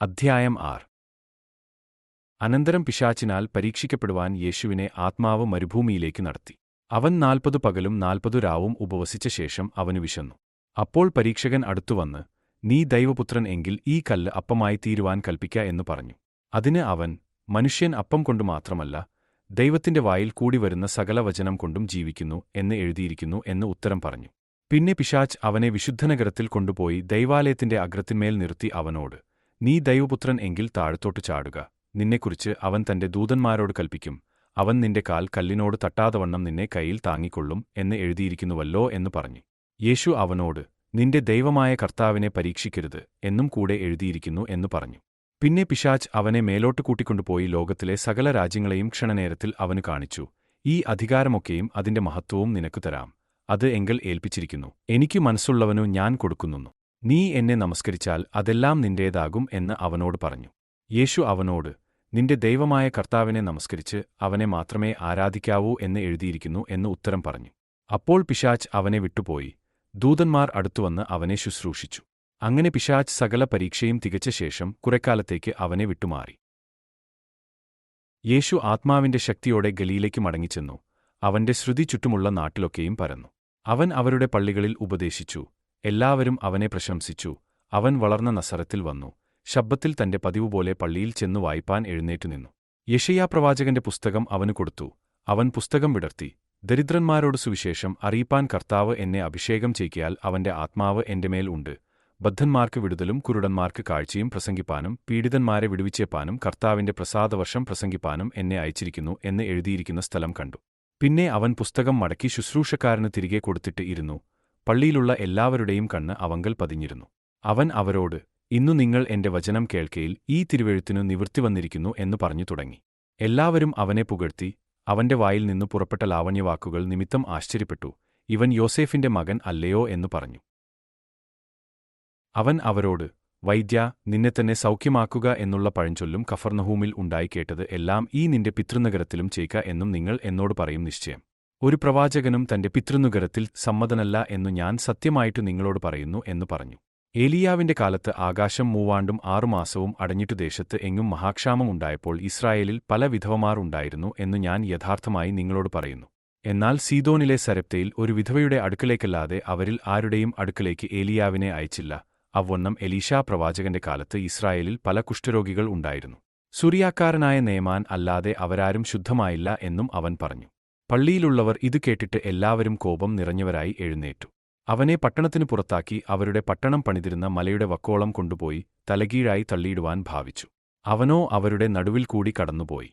അധ്യായം 6. അനന്തരം പിശാചിനാൽ പരീക്ഷിക്കപ്പെടുവാൻ യേശുവിനെ ആത്മാവ് മരുഭൂമിയിലേക്ക് നടത്തി. അവൻ 40 പകലും 40 രാവും ഉപവസിച്ച ശേഷം അവനു വിശന്നു. അപ്പോൾ പരീക്ഷകൻ അടുത്തുവന്ന്, നീ ദൈവപുത്രൻ എങ്കിൽ ഈ കല്ല് അപ്പമായി തീരുവാൻ കൽപ്പിക്ക എന്നു പറഞ്ഞു. അതിന് അവൻ, മനുഷ്യൻ അപ്പം കൊണ്ടു മാത്രമല്ല, ദൈവത്തിന്റെ വായിൽ കൂടി വരുന്ന സകല വചനം കൊണ്ടും ജീവിക്കുന്നു എന്ന് എഴുതിയിരിക്കുന്നു എന്ന് ഉത്തരം പറഞ്ഞു. പിന്നെ പിശാച് അവനെ വിശുദ്ധനഗരത്തിൽ കൊണ്ടുപോയി ദൈവാലയത്തിന്റെ അഗ്രത്തിന്മേൽ നിർത്തി അവനോട്, നീ ദൈവപുത്രൻ എങ്കിൽ താഴത്തോട്ടു ചാടുക, നിന്നെക്കുറിച്ച് അവൻ തന്റെ ദൂതന്മാരോട് കൽപ്പിക്കും, അവൻ നിന്റെ കാൽ കല്ലിനോട് തട്ടാതവണ്ണം നിന്നെ കൈയിൽ താങ്ങിക്കൊള്ളും എന്ന് എഴുതിയിരിക്കുന്നുവല്ലോ എന്ന് പറഞ്ഞു. യേശു അവനോട്, നിന്റെ ദൈവമായ കർത്താവിനെ പരീക്ഷിക്കരുത് എന്നും കൂടെ എഴുതിയിരിക്കുന്നു എന്ന് പറഞ്ഞു. പിന്നെ പിശാച് അവനെ മേലോട്ട് കൂട്ടിക്കൊണ്ടുപോയി ലോകത്തിലെ സകല രാജ്യങ്ങളെയും ക്ഷണനേരത്തിൽ അവനു കാണിച്ചു. ഈ അധികാരമൊക്കെയും അതിന്റെ മഹത്വവും നിനക്കു തരാം, അത് എങ്കൽ ഏൽപ്പിച്ചിരിക്കുന്നു. എനിക്ക് മനസ്സുള്ളവനു ഞാൻ കൊടുക്കുന്നു. നീ എന്നെ നമസ്കരിച്ചാൽ അതെല്ലാം നിന്റേതാകും എന്ന് അവനോട് പറഞ്ഞു. യേശു അവനോട്, നിന്റെ ദൈവമായ കർത്താവിനെ നമസ്കരിച്ച് അവനെ മാത്രമേ ആരാധിക്കാവൂ എന്ന് എഴുതിയിരിക്കുന്നു എന്ന് ഉത്തരം പറഞ്ഞു. അപ്പോൾ പിശാച് അവനെ വിട്ടുപോയി. ദൂതന്മാർ അടുത്തുവന്ന് അവനെ ശുശ്രൂഷിച്ചു. അങ്ങനെ പിശാച് സകല പരീക്ഷയും തികച്ച ശേഷം കുറെക്കാലത്തേക്ക് അവനെ വിട്ടുമാറി. യേശു ആത്മാവിന്റെ ശക്തിയോടെ ഗലീലയ്ക്ക് മടങ്ങിച്ചെന്നു. അവന്റെ ശ്രുതി ചുറ്റുമുള്ള നാട്ടിലൊക്കെയും പരന്നു. അവൻ അവരുടെ പള്ളികളിൽ ഉപദേശിച്ചു. എല്ലാവരും അവനെ പ്രശംസിച്ചു. അവൻ വളർന്ന നസറത്തിൽ വന്നു. ശബ്ബത്തിൽ തന്റെ പതിവുപോലെ പള്ളിയിൽ ചെന്നു വായിപ്പാൻ എഴുന്നേറ്റുനിന്നു. യെശയ്യാപ്രവാചകന്റെ പുസ്തകം അവനു കൊടുത്തു. അവൻ പുസ്തകം വിടർത്തി, ദരിദ്രന്മാരോട് സുവിശേഷം അറിയിപ്പാൻ കർത്താവ് എന്നെ അഭിഷേകം ചെയ്യിക്കയാൽ അവന്റെ ആത്മാവ് എന്റെ മേൽ ഉണ്ട്. ബദ്ധന്മാർക്ക് വിടുതലും കുരുടന്മാർക്ക് കാഴ്ചയും പ്രസംഗിപ്പാനും പീഡിതന്മാരെ വിടുവിച്ചേപ്പാനും കർത്താവിന്റെ പ്രസാദവർഷം പ്രസംഗിപ്പാനും എന്നെ അയച്ചിരിക്കുന്നു എന്ന് എഴുതിയിരിക്കുന്ന സ്ഥലം കണ്ടു. പിന്നെ അവൻ പുസ്തകം മടക്കി ശുശ്രൂഷക്കാരന് തിരികെ കൊടുത്തിട്ട് ഇരുന്നു. പള്ളിയിലുള്ള എല്ലാവരുടെയും കണ്ണ് അവങ്കൽ പതിഞ്ഞിരുന്നു. അവൻ അവരോട്, ഇന്നു നിങ്ങൾ എന്റെ വചനം കേൾക്കയിൽ ഈ തിരുവെഴുത്തിനു നിവൃത്തി വന്നിരിക്കുന്നു എന്നു പറഞ്ഞു തുടങ്ങി. എല്ലാവരും അവനെ പുകഴ്ത്തി. അവന്റെ വായിൽ നിന്നു പുറപ്പെട്ട ലാവണ്യവാക്കുകൾ നിമിത്തം ആശ്ചര്യപ്പെട്ടു. ഇവൻ യോസേഫിന്റെ മകൻ അല്ലയോ എന്നു പറഞ്ഞു. അവൻ അവരോട്, വൈദ്യാ, നിന്നെത്തന്നെ സൗഖ്യമാക്കുക എന്നുള്ള പഴഞ്ചൊല്ലും കഫർനഹൂമിൽ ഉണ്ടായി കേട്ടത് എല്ലാം ഈ നിന്റെ പിതൃനഗരത്തിലും ചെയ്ക എന്നും നിങ്ങൾ എന്നോട് പറയും നിശ്ചയം. ഒരു പ്രവാചകനും തന്റെ പിതൃനഗരത്തിൽ സമ്മതനല്ല എന്നു ഞാൻ സത്യമായിട്ടു നിങ്ങളോട് പറയുന്നു എന്നു പറഞ്ഞു. ഏലിയാവിന്റെ കാലത്ത് ആകാശം 3 ആണ്ടും 6 മാസവും അടഞ്ഞിട്ടു ദേശത്ത് എങ്ങും മഹാക്ഷാമം ഉണ്ടായപ്പോൾ ഇസ്രായേലിൽ പല വിധവമാർ ഉണ്ടായിരുന്നു എന്നു ഞാൻ യഥാർത്ഥമായി നിങ്ങളോട് പറയുന്നു. എന്നാൽ സീദോനിലെ സരെപ്തയിൽ ഒരു വിധവയുടെ അടുക്കലേക്കല്ലാതെ അവരിൽ ആരുടെയും അടുക്കലേക്ക് ഏലിയാവിനെ അയച്ചില്ല. അവണ്ണം എലീശാ പ്രവാചകന്റെ കാലത്ത് ഇസ്രായേലിൽ പല കുഷ്ഠരോഗികൾ ഉണ്ടായിരുന്നു. സുറിയാക്കാരനായ നേമാൻ അല്ലാതെ അവരാരും ശുദ്ധമായില്ല എന്നും അവൻ പറഞ്ഞു. പള്ളിയിലുള്ളവർ ഇതു കേട്ടിട്ട് എല്ലാവരും കോപം നിറഞ്ഞവരായി എഴുന്നേറ്റു. അവനെ പട്ടണത്തിനു പുറത്താക്കി അവരുടെ പട്ടണം പണിതിരുന്ന മലയുടെ വക്കോളം കൊണ്ടുപോയി തലകീഴായി തള്ളിയിടുവാൻ ഭാവിച്ചു. അവനോ അവരുടെ നടുവിൽ കൂടി കടന്നുപോയി.